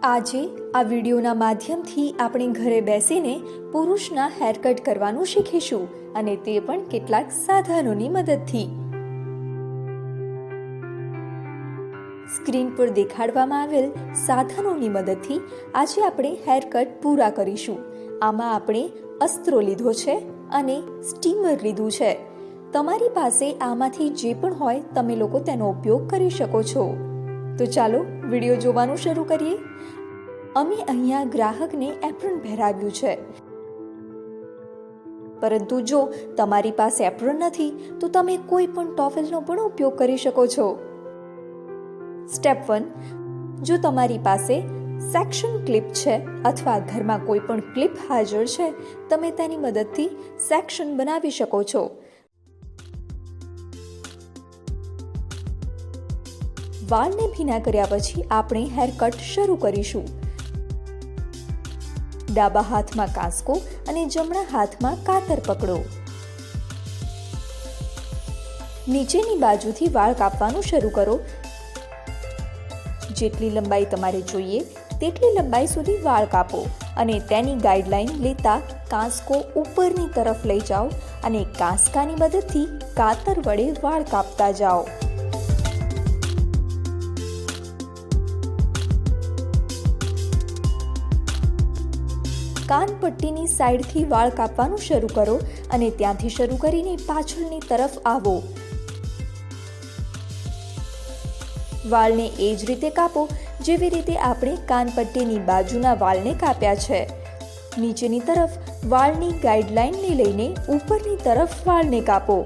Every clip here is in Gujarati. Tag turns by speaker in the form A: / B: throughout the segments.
A: આજે આ વિડીયોના માધ્યમથી આપણે ઘરે બેસીને પુરુષના હેરકટ કરવાનું શીખીશું અને તે પણ કેટલાક સાધનોની મદદથી। સ્ક્રીન પર દેખાડવામાં આવેલ સાધનોની મદદથી આજે આપણે હેરકટ પૂરા કરીશું। આમાં આપણે અસ્ત્રો લીધો છે અને સ્ટીમર લીધું છે। તમારી પાસે આમાંથી જે પણ હોય તમે લોકો તેનો ઉપયોગ કરી શકો છો। તો ચાલો વિડીયો જોવાનું શરૂ કરીએ। અમે અહીંયા ગ્રાહકને એપ્રન પહેરાવ્યું છે, પરંતુ જો તમારી પાસે એપ્રન નથી તો તમે કોઈ પણ ટોવેલનો પણ ઉપયોગ કરી શકો છો। સ્ટેપ 1, જો તમારી પાસે સેક્શન ક્લિપ છે અથવા ઘરમાં કોઈ પણ ક્લિપ હાજર છે તમે તેની મદદથી સેક્શન બનાવી શકો છો। વાળને ભીના કર્યા પછી આપણે હેરકટ શરૂ કરીશું। ડાબા હાથમાં કાંસકો અને જમણા હાથમાં કાતર પકડો। નીચેની બાજુથી વાળ કાપવાનું શરૂ કરો। જેટલી લંબાઈ તમારે જોઈએ તેટલી લંબાઈ સુધી વાળ કાપો અને તેની ગાઈડલાઈન લેતા કાંસકો ઉપરની તરફ લઈ જાઓ અને કાંસકાની મદદથી કાતર વડે વાળ કાપતા જાઓ। કાનપટ્ટીની સાઈડથી વાળ કાપવાનું શરૂ કરો અને ત્યાંથી શરૂ કરીને પાછળની તરફ આવો। વાળને એ જ રીતે કાપો જેવી રીતે આપણે કાનપટ્ટીની બાજુના વાળને કાપ્યા છે। નીચેની તરફ વાળની ગાઈડલાઈનને લઈને ઉપરની તરફ વાળને કાપો।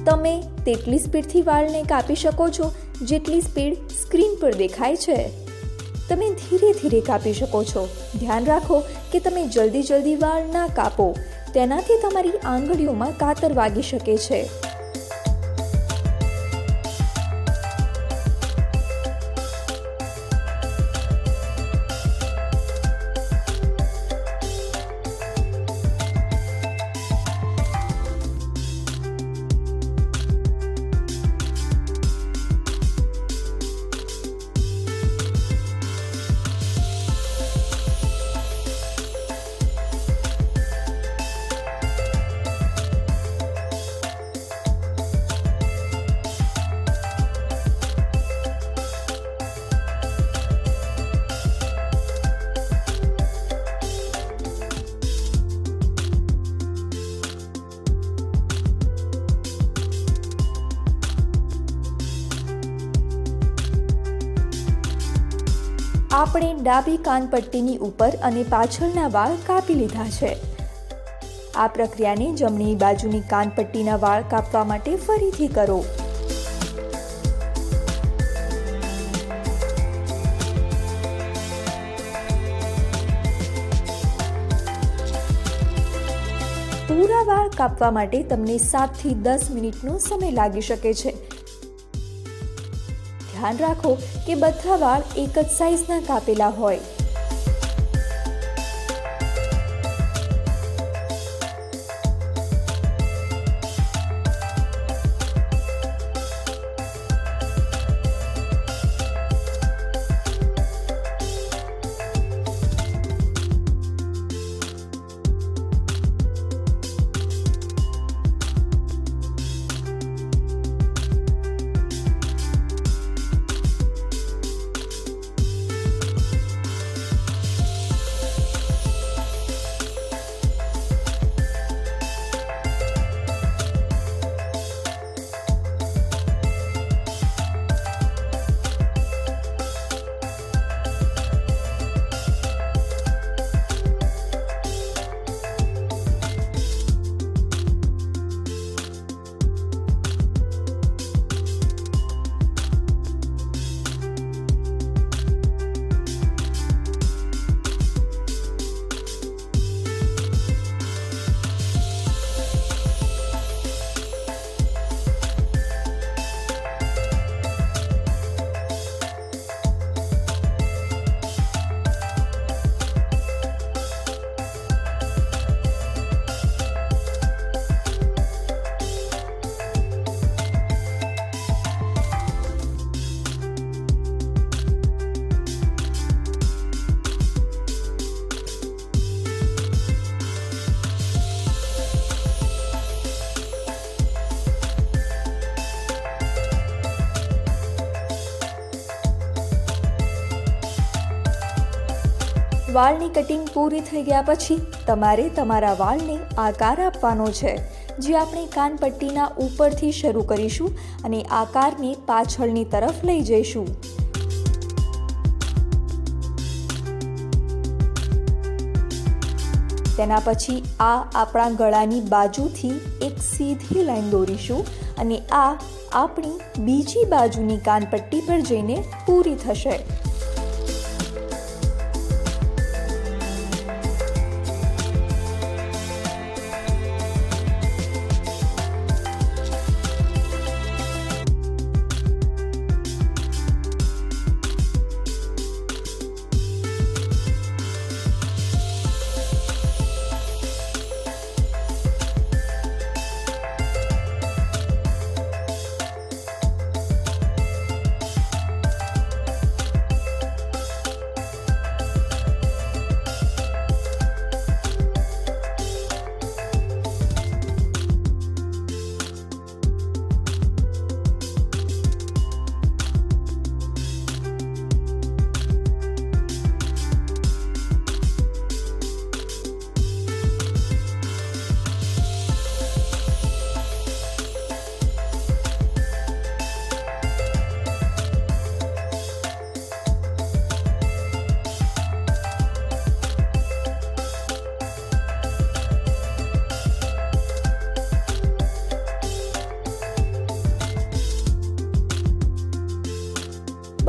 A: તમે તેટલી સ્પીડથી વાળને કાપી શકો છો જેટલી સ્પીડ સ્ક્રીન પર દેખાય છે। તમે ધીરે ધીરે કાપી શકો છો। ધ્યાન રાખો કે તમે જલ્દી વાળ ના કાપો, તેનાથી તમારી આંગળીઓમાં કાતર વાગી શકે છે। આપણે ડાબી કાનપટ્ટીની ઉપર અને પાછળના વાળ કાપી લીધા છે। આ પ્રક્રિયાને જમણી બાજુની કાનપટ્ટીના વાળ કાપવા માટે ફરીથી કરો। પૂરા વાળ કાપવા માટે તમને 7 થી 10 મિનિટનો સમય લાગી શકે છે। ધ્યાન રાખો કે બધા વાળ એક જ સાઈઝના કાપેલા હોય। વાળની કટિંગ પૂરી થઈ ગયા પછી તમારે તમારા વાળને આકાર આપવાનો છે, જે આપણે કાનપટ્ટીના ઉપરથી શરૂ કરીશું અને આકારને પાછળની તરફ લઈ જઈશું. તેના પછી આપણા ગળાની બાજુથી એક સીધી લાઈન દોરીશું અને આપણી બીજી બાજુની કાનપટ્ટી પર જઈને પૂરી થશે.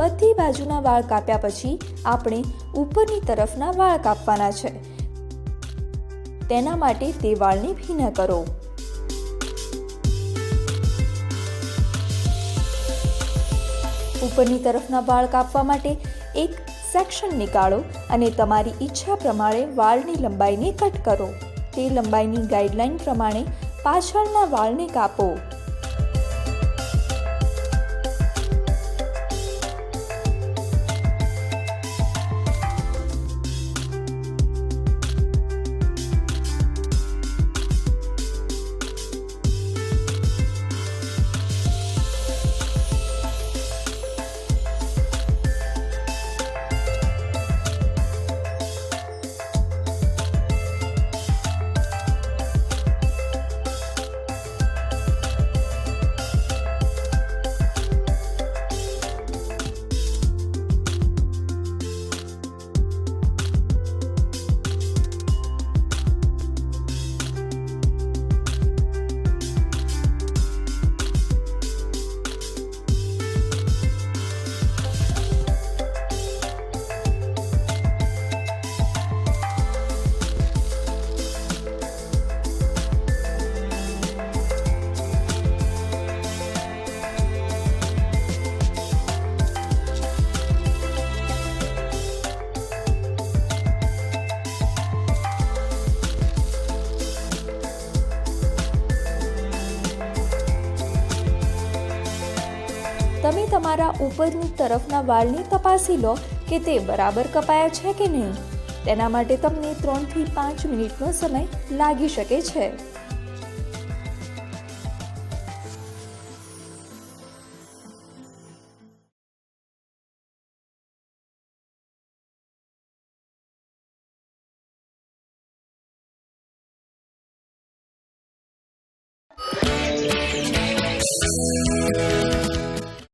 A: બધી બાજુના વાળ કાપ્યા પછી આપણે ઉપરની તરફના વાળ કાપવાના છે. તેના માટે તે વાળને ભીના કરો. ઉપરની તરફના વાળ કાપવા માટે એક સેક્શન નીકાળો અને તમારી ઈચ્છા પ્રમાણે વાળની લંબાઈને કટ કરો. તે લંબાઈની ગાઈડલાઈન પ્રમાણે પાછળના વાળને કાપો. તમે તમારા ઉપરની તરફના વાળને તપાસી લો કે તે બરાબર કપાયા છે કે નહીં. તેના માટે તમને 3 થી 5 મિનિટનો સમય લાગી શકે છે.